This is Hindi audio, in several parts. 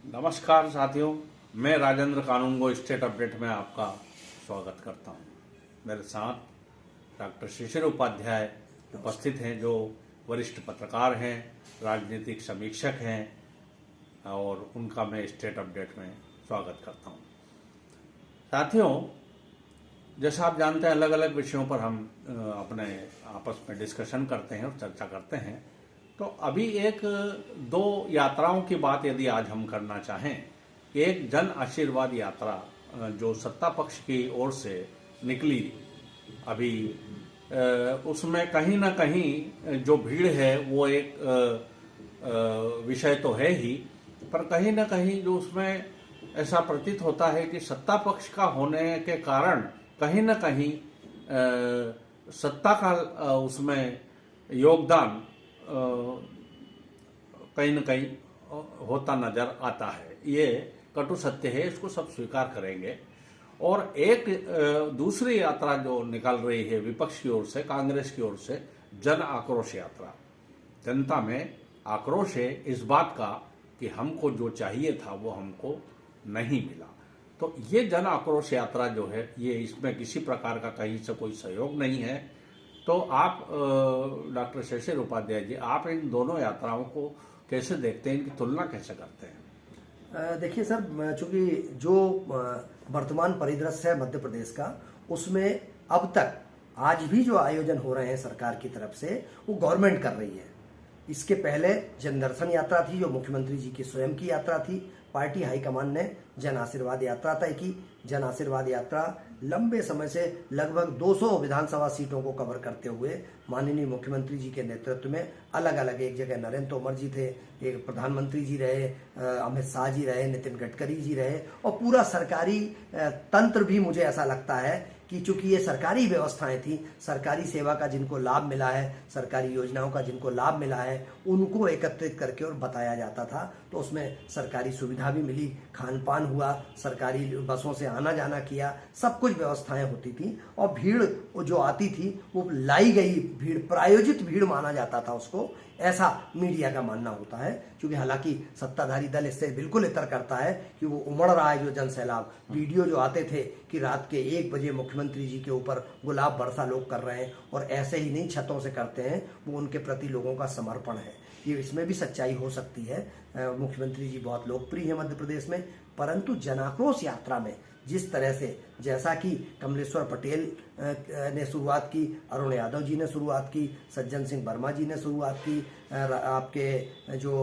नमस्कार साथियों, मैं राजेंद्र कानूनगो स्टेट अपडेट में आपका स्वागत करता हूं। मेरे साथ डॉक्टर शिशिर उपाध्याय उपस्थित हैं, जो वरिष्ठ पत्रकार हैं, राजनीतिक समीक्षक हैं और उनका मैं स्टेट अपडेट में स्वागत करता हूं। साथियों, जैसा आप जानते हैं, अलग अलग विषयों पर हम अपने आपस में डिस्कशन करते हैं और चर्चा करते हैं। तो अभी एक दो यात्राओं की बात यदि आज हम करना चाहें, एक जन आशीर्वाद यात्रा जो सत्ता पक्ष की ओर से निकली, अभी उसमें कहीं ना कहीं जो भीड़ है वो एक विषय तो है ही, पर कहीं ना कहीं जो उसमें ऐसा प्रतीत होता है कि सत्ता पक्ष का होने के कारण कहीं ना कहीं सत्ता का उसमें योगदान कहीं न कहीं होता नजर आता है। ये कटु सत्य है, इसको सब स्वीकार करेंगे। और एक दूसरी यात्रा जो निकल रही है विपक्ष की ओर से, कांग्रेस की ओर से, जन आक्रोश यात्रा। जनता में आक्रोश है इस बात का कि हमको जो चाहिए था वो हमको नहीं मिला। तो ये जन आक्रोश यात्रा जो है, ये इसमें किसी प्रकार का कहीं से कोई सहयोग नहीं है। तो आप डॉक्टर शिशिर उपाध्याय जी, आप इन दोनों यात्राओं को कैसे देखते हैं, इनकी तुलना कैसे करते हैं? देखिए सर, चूंकि जो वर्तमान परिदृश्य है मध्य प्रदेश का, उसमें अब तक आज भी जो आयोजन हो रहे हैं सरकार की तरफ से, वो गवर्नमेंट कर रही है। इसके पहले जनदर्शन यात्रा थी, जो मुख्यमंत्री जी की स्वयं की यात्रा थी। पार्टी हाईकमान ने जन आशीर्वाद यात्रा तय की। जन आशीर्वाद यात्रा लंबे समय से लगभग 200 विधानसभा सीटों को कवर करते हुए माननीय मुख्यमंत्री जी के नेतृत्व में अलग अलग, एक जगह नरेंद्र तोमर जी थे, एक प्रधानमंत्री जी रहे, अमित शाह जी रहे, नितिन गडकरी जी रहे, और पूरा सरकारी तंत्र भी, मुझे ऐसा लगता है कि चूंकि ये सरकारी व्यवस्थाएं थी, सरकारी सेवा का जिनको लाभ मिला है, सरकारी योजनाओं का जिनको लाभ मिला है, उनको एकत्रित करके और बताया जाता था। तो उसमें सरकारी सुविधा भी मिली, खान पान हुआ, सरकारी बसों से आना जाना किया, सब कुछ व्यवस्थाएं होती थी। और भीड़ जो आती थी वो लाई गई भीड़, प्रायोजित भीड़ माना जाता था उसको, ऐसा मीडिया का मानना होता है। क्योंकि हालांकि सत्ताधारी दल इससे बिल्कुल इतर करता है कि वो उमड़ रहा है जो जन सैलाब। वीडियो जो आते थे कि रात के 1 बजे मुख्यमंत्री जी के ऊपर गुलाब बरसा लोग कर रहे हैं, और ऐसे ही नहीं छतों से करते हैं, वो उनके प्रति लोगों का समर्पण है। ये इसमें भी सच्चाई हो सकती है। मुख्यमंत्री जी बहुत लोकप्रिय है मध्य प्रदेश में, परंतु जनाक्रोश यात्रा में जिस तरह से, जैसा कि कमलेश्वर पटेल ने शुरुआत की, अरुण यादव जी ने शुरुआत की, सज्जन सिंह वर्मा जी ने शुरुआत की, आपके जो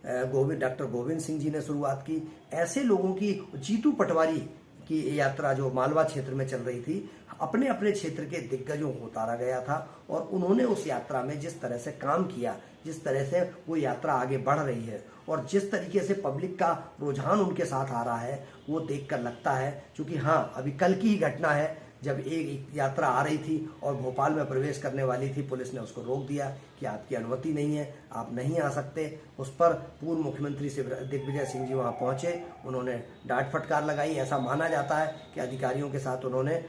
डॉक्टर गोविंद सिंह जी ने शुरुआत की, ऐसे लोगों की, जीतू पटवारी की यात्रा जो मालवा क्षेत्र में चल रही थी, अपने अपने क्षेत्र के दिग्गजों को उतारा गया था। और उन्होंने उस यात्रा में जिस तरह से काम किया, जिस तरह से वो यात्रा आगे बढ़ रही है, और जिस तरीके से पब्लिक का रुझान उनके साथ आ रहा है, वो देखकर लगता है, क्योंकि हाँ, अभी कल की ही घटना है, जब एक यात्रा आ रही थी और भोपाल में प्रवेश करने वाली थी, पुलिस ने उसको रोक दिया कि आपकी अनुमति नहीं है, आप नहीं आ सकते। उस पर पूर्व मुख्यमंत्री दिग्विजय सिंह जी वहां पहुंचे, उन्होंने डांट फटकार लगाई। ऐसा माना जाता है कि अधिकारियों के साथ उन्होंने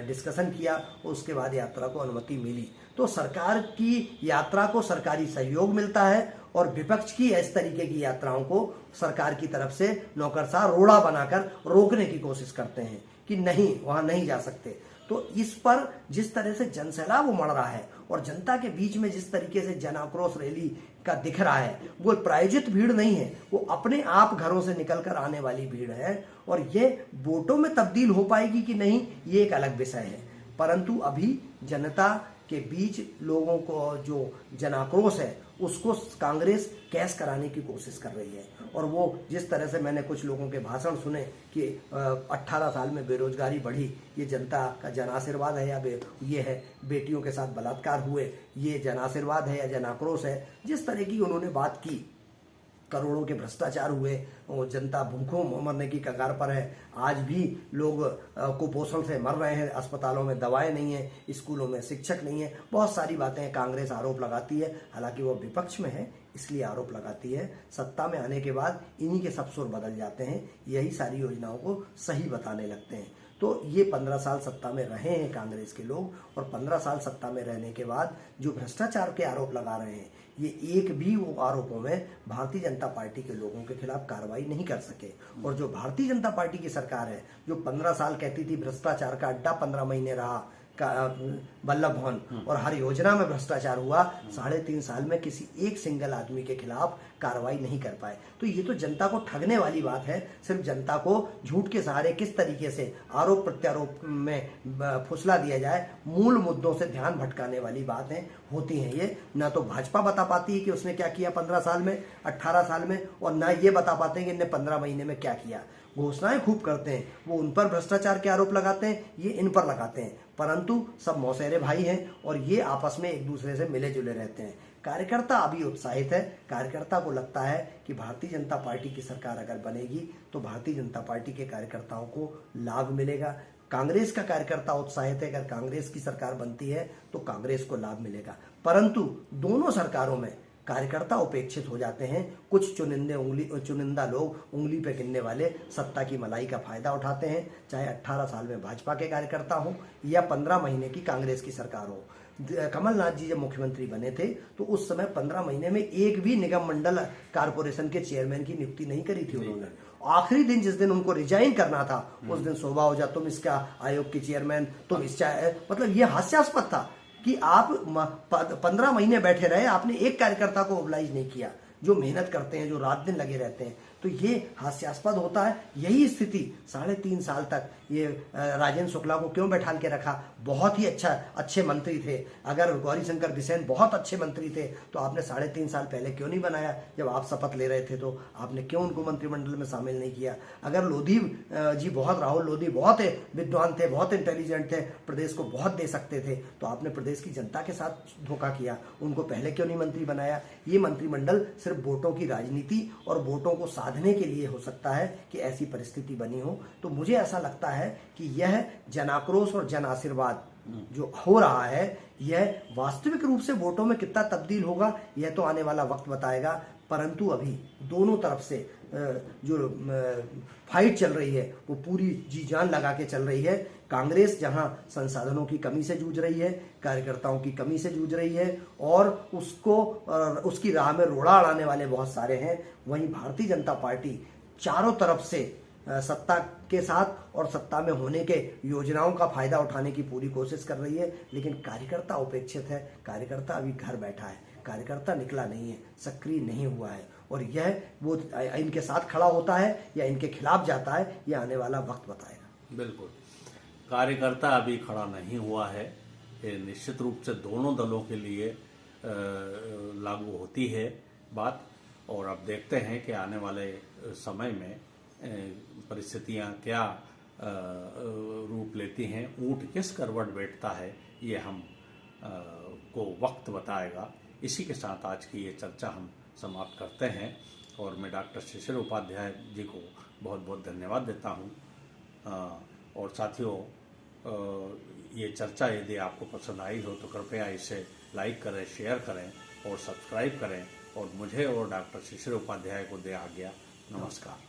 डिस्कशन किया, उसके बाद यात्रा को अनुमति मिली। तो सरकार की यात्रा को सरकारी सहयोग मिलता है, और विपक्ष की इस तरीके की यात्राओं को सरकार की तरफ से नौकरशाह रोड़ा बनाकर रोकने की कोशिश करते हैं कि नहीं, वहां नहीं जा सकते। तो इस पर जिस तरह से जनसैलाब उमड़ रहा है और जनता के बीच में जिस तरीके से जन आक्रोश रैली का दिख रहा है, वो प्रायोजित भीड़ नहीं है, वो अपने आप घरों से निकलकर आने वाली भीड़ है। और ये वोटों में तब्दील हो पाएगी कि नहीं, ये एक अलग विषय है। परंतु अभी जनता के बीच लोगों को जो जन आक्रोश है, उसको कांग्रेस कैश कराने की कोशिश कर रही है। और वो जिस तरह से मैंने कुछ लोगों के भाषण सुने कि 18 साल में बेरोजगारी बढ़ी, ये जनता का जन आशीर्वाद है, या ये है बेटियों के साथ बलात्कार हुए, ये जन आशीर्वाद है या जन आक्रोश है, जिस तरह की उन्होंने बात की, करोड़ों के भ्रष्टाचार हुए, और जनता भूखों मरने की कगार पर है। आज भी लोग कुपोषण से मर रहे हैं, अस्पतालों में दवाएं नहीं है, स्कूलों में शिक्षक नहीं है, बहुत सारी बातें कांग्रेस आरोप लगाती है। हालांकि वो विपक्ष में है, इसलिए आरोप लगाती है। सत्ता में आने के बाद इन्हीं के सब सुर बदल जाते हैं, यही सारी योजनाओं को सही बताने लगते हैं। तो ये 15 साल सत्ता में रहे हैं कांग्रेस के लोग, और 15 साल सत्ता में रहने के बाद जो भ्रष्टाचार के आरोप लगा रहे हैं, ये एक भी वो आरोपों में भारतीय जनता पार्टी के लोगों के खिलाफ कार्रवाई नहीं कर सके। और जो भारतीय जनता पार्टी की सरकार है, जो 15 साल कहती थी भ्रष्टाचार का अड्डा 15 महीने रहा वल्लभ भवन, और हर योजना में भ्रष्टाचार हुआ, 3.5 साल में किसी एक सिंगल आदमी के खिलाफ कार्रवाई नहीं कर पाए। तो ये तो जनता को ठगने वाली बात है। सिर्फ जनता को झूठ के सहारे किस तरीके से आरोप प्रत्यारोप में फुसला दिया जाए, मूल मुद्दों से ध्यान भटकाने वाली बातें होती हैं। ये ना तो भाजपा बता पाती है कि उसने क्या किया 15 साल में, 18 साल में, और ना ये बता पाते हैं कि इनने 15 महीने में क्या किया। घोषणाएं खूब करते हैं, वो उन पर भ्रष्टाचार के आरोप लगाते हैं, ये इन पर लगाते हैं, परंतु सब मौसेरे भाई हैं और ये आपस में एक दूसरे से मिले जुले रहते हैं। कार्यकर्ता अभी उत्साहित है। कार्यकर्ता को लगता है कि भारतीय जनता पार्टी की सरकार अगर बनेगी तो भारतीय जनता पार्टी के कार्यकर्ताओं को लाभ मिलेगा। कांग्रेस का कार्यकर्ता उत्साहित है, अगर कांग्रेस की सरकार बनती है तो कांग्रेस को लाभ मिलेगा। परंतु दोनों सरकारों में कार्यकर्ता उपेक्षित हो जाते हैं। कुछ चुनिंदा लोग उंगली पे गिनने वाले सत्ता की मलाई का फायदा उठाते हैं, चाहे 18 साल में भाजपा के कार्यकर्ता हो या 15 महीने की कांग्रेस की सरकार हो। कमलनाथ जी जब मुख्यमंत्री बने थे तो उस समय 15 महीने में एक भी निगम मंडल कारपोरेशन के चेयरमैन की नियुक्ति नहीं करी थी उन्होंने। आखिरी दिन जिस दिन उनको रिजाइन करना था, उस दिन शोभा ओझा तुम इसका आयोग की चेयरमैन, तुम इसका, मतलब ये हास्यास्पद था कि आप 15 महीने बैठे रहे, आपने एक कार्यकर्ता को मोबिलाइज नहीं किया, जो मेहनत करते हैं, जो रात दिन लगे रहते हैं। तो ये हास्यास्पद होता है। यही स्थिति 3.5 साल तक ये राजेंद्र शुक्ला को क्यों बैठाल के रखा? बहुत ही अच्छे मंत्री थे। अगर गौरीशंकर बिसेन बहुत अच्छे मंत्री थे तो आपने 3.5 साल पहले क्यों नहीं बनाया? जब आप शपथ ले रहे थे तो आपने क्यों उनको मंत्रिमंडल में शामिल नहीं किया? अगर लोधी जी राहुल लोधी बहुत विद्वान थे, बहुत इंटेलिजेंट थे, प्रदेश को बहुत दे सकते थे, तो आपने प्रदेश की जनता के साथ धोखा किया, उनको पहले क्यों नहीं मंत्री बनाया? ये मंत्रिमंडल सिर्फ वोटों की राजनीति और वोटों को साधने के लिए हो सकता है कि ऐसी परिस्थिति बनी हो। तो मुझे ऐसा लगता है कि यह जनाक्रोश और जन आशीर्वाद जो हो रहा है, यह वास्तविक रूप से वोटों में कितना तब्दील होगा यह तो आने वाला वक्त बताएगा। परंतु अभी दोनों तरफ से जो फाइट चल रही है वो पूरी जी जान लगा के चल रही है। कांग्रेस जहां संसाधनों की कमी से जूझ रही है, कार्यकर्ताओं की कमी से जूझ रही है और उसकी राह में रोड़ा अड़ाने वाले बहुत सारे हैं, वहीं भारतीय जनता पार्टी चारों तरफ से सत्ता के साथ और सत्ता में होने के योजनाओं का फायदा उठाने की पूरी कोशिश कर रही है। लेकिन कार्यकर्ता उपेक्षित है, कार्यकर्ता अभी घर बैठा है, कार्यकर्ता निकला नहीं है, सक्रिय नहीं हुआ है, और यह वो इनके साथ खड़ा होता है या इनके खिलाफ जाता है, यह आने वाला वक्त बताएगा। बिल्कुल, कार्यकर्ता अभी खड़ा नहीं हुआ है। ये निश्चित रूप से दोनों दलों के लिए लागू होती है बात, और अब देखते हैं कि आने वाले समय में परिस्थितियां क्या रूप लेती हैं, ऊंट किस करवट बैठता है, ये हम को वक्त बताएगा। इसी के साथ आज की ये चर्चा हम समाप्त करते हैं और मैं डॉक्टर शिशिर उपाध्याय जी को बहुत बहुत धन्यवाद देता हूँ। और साथियों, ये चर्चा यदि आपको पसंद आई हो तो कृपया इसे लाइक करें, शेयर करें और सब्सक्राइब करें, और मुझे और डॉक्टर शिशिर उपाध्याय को दे आज्ञा। नमस्कार।